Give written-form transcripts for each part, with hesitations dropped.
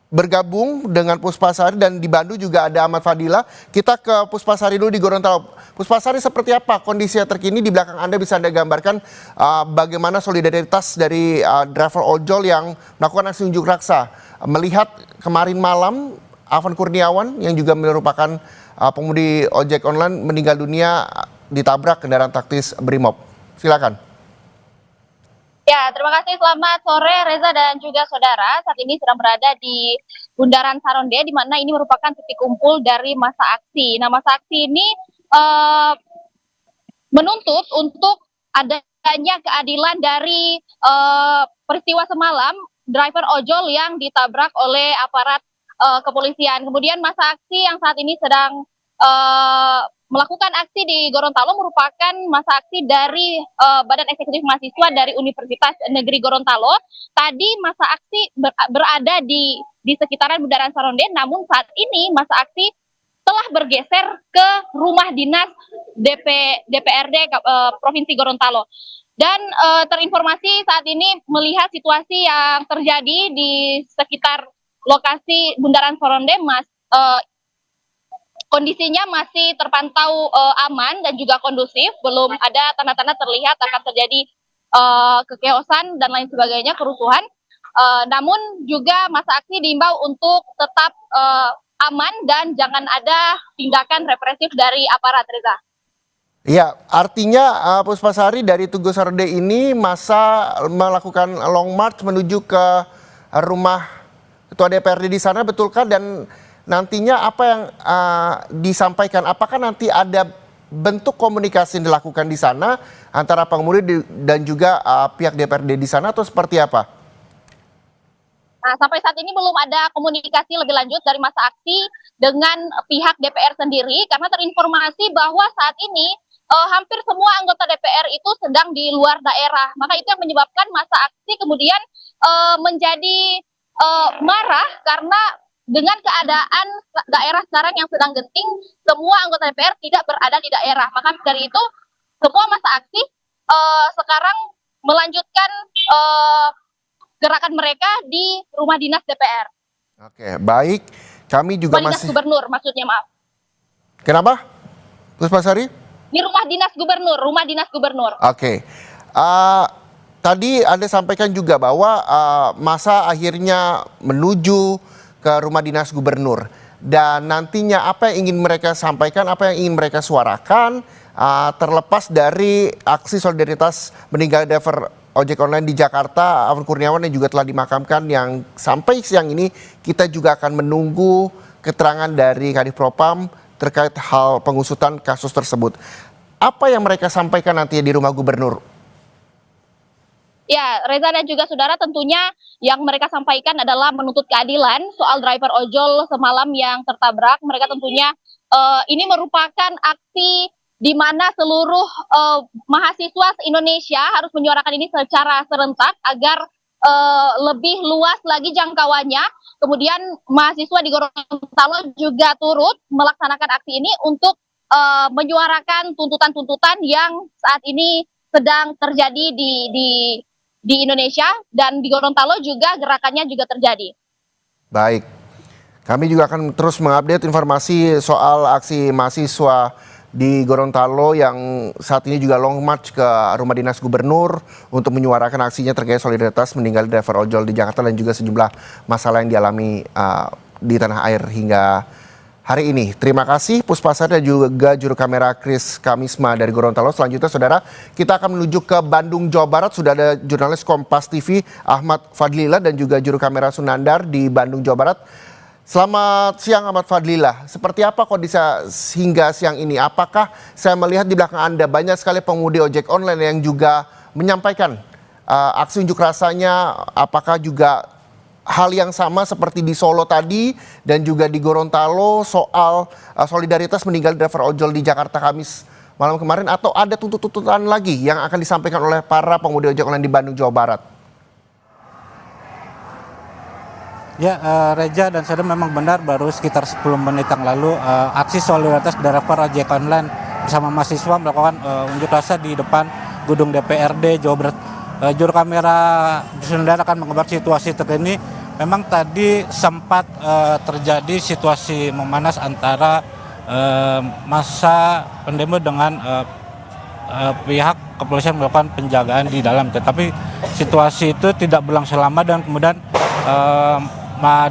bergabung dengan Puspasari, dan di Bandung juga ada Ahmad Fadila. Kita ke Puspasari dulu di Gorontalo. Puspasari, seperti apa kondisi terkini di belakang Anda? Bisa Anda gambarkan bagaimana solidaritas dari driver ojol yang melakukan aksi unjuk rasa melihat kemarin malam Afan Kurniawan yang juga merupakan pengemudi ojek online meninggal dunia ditabrak kendaraan taktis Brimob. Silakan. Ya, terima kasih. Selamat sore Reza dan juga saudara. Saat ini sedang berada di Bundaran Saronde, di mana ini merupakan titik kumpul dari masa aksi. Nah, masa aksi ini menuntut untuk adanya keadilan dari peristiwa semalam driver ojol yang ditabrak oleh aparat kepolisian. Kemudian masa aksi yang saat ini sedang melakukan aksi di Gorontalo merupakan masa aksi dari Badan Eksekutif Mahasiswa dari Universitas Negeri Gorontalo. Tadi masa aksi berada di sekitaran Bundaran Saronde, namun saat ini masa aksi telah bergeser ke rumah dinas DPRD Provinsi Gorontalo. Dan terinformasi saat ini melihat situasi yang terjadi di sekitar lokasi Bundaran Saronde, kondisinya masih terpantau aman dan juga kondusif, belum ada tanda-tanda terlihat akan terjadi kekeosan dan lain sebagainya, kerusuhan. Namun juga masa aksi diimbau untuk tetap aman dan jangan ada tindakan represif dari aparat, Reza. Ya, artinya Puspasari, dari Tugu Saronde ini masa melakukan long march menuju ke rumah Ketua DPRD di sana, betulkah? Dan nantinya apa yang disampaikan? Apakah nanti ada bentuk komunikasi yang dilakukan di sana antara pengemudi dan juga pihak DPRD di sana, atau seperti apa? Nah, sampai saat ini belum ada komunikasi lebih lanjut dari masa aksi dengan pihak DPR sendiri, karena terinformasi bahwa saat ini hampir semua anggota DPR itu sedang di luar daerah. Maka itu yang menyebabkan masa aksi kemudian menjadi marah, karena dengan keadaan daerah sekarang yang sedang genting, semua anggota DPR tidak berada di daerah. Maka dari itu, semua masa aksi sekarang melanjutkan gerakan mereka di rumah dinas DPR. Oke, baik. Kami juga rumah dinas gubernur, maksudnya, maaf. Kenapa, Puspasari? Di rumah dinas gubernur. Oke. Tadi Anda sampaikan juga bahwa masa akhirnya menuju ke rumah dinas gubernur, dan nantinya apa yang ingin mereka sampaikan, apa yang ingin mereka suarakan, terlepas dari aksi solidaritas meninggal driver ojek online di Jakarta Afan Kurniawan yang juga telah dimakamkan, yang sampai siang ini kita juga akan menunggu keterangan dari Kadif Propam terkait hal pengusutan kasus tersebut. Apa yang mereka sampaikan nanti di rumah gubernur? Ya, Reza dan juga saudara, tentunya yang mereka sampaikan adalah menuntut keadilan soal driver ojol semalam yang tertabrak. Mereka tentunya ini merupakan aksi di mana seluruh mahasiswa se-Indonesia harus menyuarakan ini secara serentak agar lebih luas lagi jangkauannya. Kemudian mahasiswa di Gorontalo juga turut melaksanakan aksi ini untuk menyuarakan tuntutan-tuntutan yang saat ini sedang terjadi di Indonesia, dan di Gorontalo juga gerakannya juga terjadi. Baik, kami juga akan terus mengupdate informasi soal aksi mahasiswa di Gorontalo yang saat ini juga long march ke rumah dinas gubernur untuk menyuarakan aksinya terkait solidaritas meninggal driver ojol di Jakarta dan juga sejumlah masalah yang dialami di tanah air hingga hari ini. Terima kasih Puspasari dan juga juru kamera Kris Kamisma dari Gorontalo. Selanjutnya saudara, kita akan menuju ke Bandung, Jawa Barat. Sudah ada jurnalis Kompas TV Ahmad Fadlila dan juga juru kamera Sunandar di Bandung, Jawa Barat. Selamat siang Ahmad Fadlila. Seperti apa kondisi hingga siang ini? Apakah saya melihat di belakang Anda banyak sekali pengemudi ojek online yang juga menyampaikan aksi unjuk rasanya? Apakah juga hal yang sama seperti di Solo tadi dan juga di Gorontalo soal solidaritas meninggal driver ojol di Jakarta Kamis malam kemarin, atau ada tuntutan lagi yang akan disampaikan oleh para pengemudi ojek online di Bandung, Jawa Barat? Ya, Reza dan saudara, memang benar baru sekitar 10 menit yang lalu aksi solidaritas driver ojek online bersama mahasiswa melakukan unjuk rasa di depan gedung DPRD Jawa Barat. Juru kamera Sunandar akan mengabar situasi terkini memang tadi sempat terjadi situasi memanas antara massa pendemo dengan pihak kepolisian melakukan penjagaan di dalam, tetapi situasi itu tidak berlangsung lama dan kemudian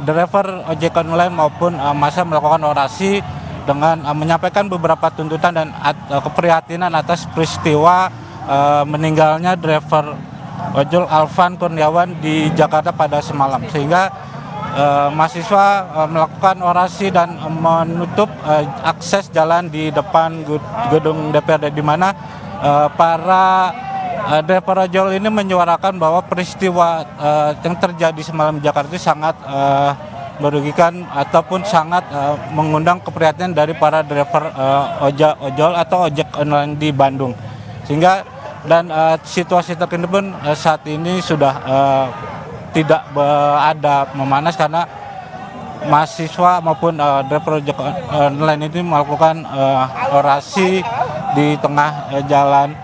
driver ojek online maupun massa melakukan orasi dengan menyampaikan beberapa tuntutan dan keprihatinan atas peristiwa meninggalnya driver ojol Alvan Kurniawan di Jakarta pada semalam, sehingga mahasiswa melakukan orasi dan menutup akses jalan di depan gedung DPRD, di mana para driver ojol ini menyuarakan bahwa peristiwa yang terjadi semalam di Jakarta itu sangat merugikan ataupun sangat mengundang keprihatinan dari para driver ojol atau ojek online di Bandung, sehingga situasi terkini pun saat ini sudah tidak ada memanas karena mahasiswa maupun driver ojek online ini melakukan orasi di tengah jalan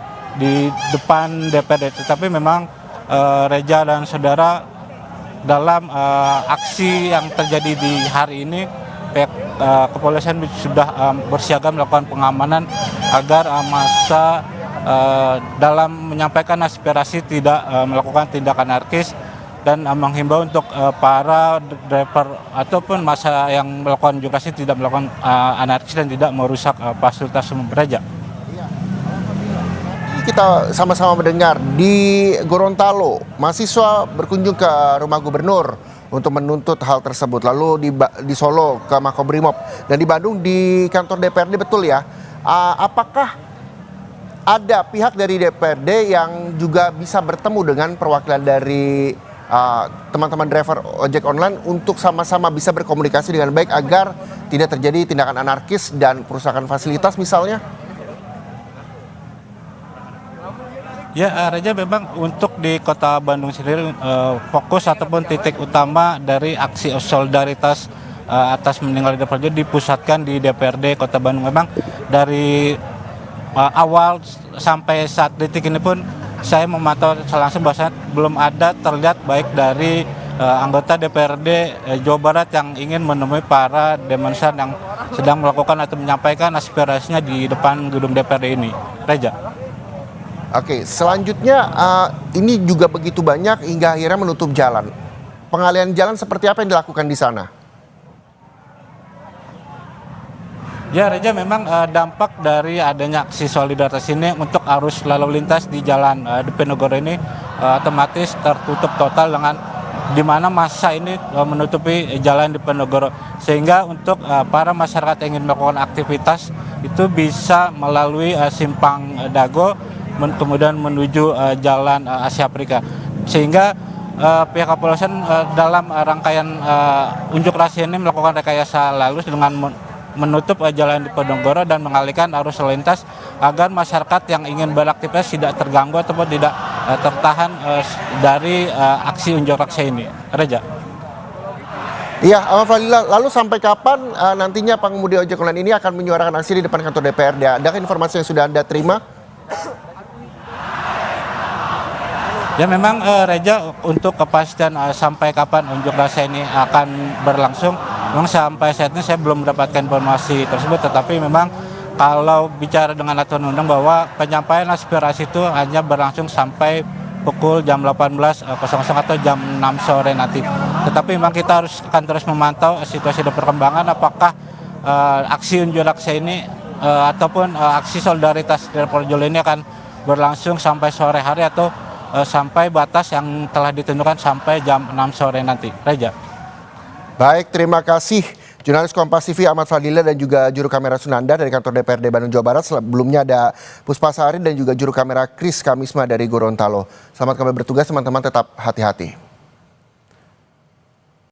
di depan DPRD. Tetapi memang Reza dan saudara, dalam aksi yang terjadi di hari ini pihak kepolisian sudah bersiaga melakukan pengamanan agar massa dalam menyampaikan aspirasi tidak melakukan tindakan anarkis, dan menghimbau untuk para driver ataupun massa yang melakukan unjuk rasa tidak melakukan anarkis dan tidak merusak fasilitas umum. Reza. Kita sama-sama mendengar di Gorontalo, mahasiswa berkunjung ke rumah gubernur untuk menuntut hal tersebut. Lalu di Solo ke Makobrimob, dan di Bandung di kantor DPRD, betul ya? Apakah ada pihak dari DPRD yang juga bisa bertemu dengan perwakilan dari teman-teman driver ojek online untuk sama-sama bisa berkomunikasi dengan baik agar tidak terjadi tindakan anarkis dan perusakan fasilitas misalnya? Ya, Reza, memang untuk di Kota Bandung sendiri fokus ataupun titik utama dari aksi solidaritas atas meninggalnya driver ojol dipusatkan di DPRD Kota Bandung. Memang dari awal sampai saat detik ini pun saya memantau langsung bahwa belum ada terlihat baik dari anggota DPRD Jawa Barat yang ingin menemui para demonstran yang sedang melakukan atau menyampaikan aspirasinya di depan gedung DPRD ini. Reza. Oke, selanjutnya ini juga begitu banyak hingga akhirnya menutup jalan. Pengalihan jalan seperti apa yang dilakukan di sana? Ya, Reza, memang dampak dari adanya aksi solidaritas ini untuk arus lalu lintas di jalan Diponegoro ini otomatis tertutup total, dengan di mana massa ini menutupi jalan Diponegoro, sehingga untuk para masyarakat yang ingin melakukan aktivitas itu bisa melalui simpang Dago kemudian menuju jalan Asia Afrika, sehingga pihak kepolisian dalam rangkaian unjuk rasa ini melakukan rekayasa lalu dengan menutup jalan Diponegoro dan mengalihkan arus lalu lintas agar masyarakat yang ingin beraktivitas tidak terganggu ataupun tidak tertahan dari aksi unjuk rasa ini. Reza. Iya, Ahmad Fadlillah, lalu sampai kapan nantinya pengemudi ojek online ini akan menyuarakan aksi di depan kantor DPRD? Adakah informasi yang sudah Anda terima? Ya, memang Reza, untuk kepastian sampai kapan unjuk rasa ini akan berlangsung, memang sampai saat ini saya belum mendapatkan informasi tersebut. Tetapi memang kalau bicara dengan aturan undang bahwa penyampaian aspirasi itu hanya berlangsung sampai pukul jam 18.00 atau jam 6 sore nanti. Tetapi memang kita akan terus memantau situasi dan perkembangan apakah aksi unjuk rasa ini ataupun aksi solidaritas dari ojol ini akan berlangsung sampai sore hari atau sampai batas yang telah ditentukan sampai jam 6 sore nanti. Reza. Baik, terima kasih jurnalis Kompas TV Ahmad Fadlillah dan juga juru kamera Sunanda dari kantor DPRD Bandung Jawa Barat. Sebelumnya ada Puspa Sari dan juga juru kamera Kris Kamisma dari Gorontalo. Selamat kembali bertugas teman-teman, tetap hati-hati.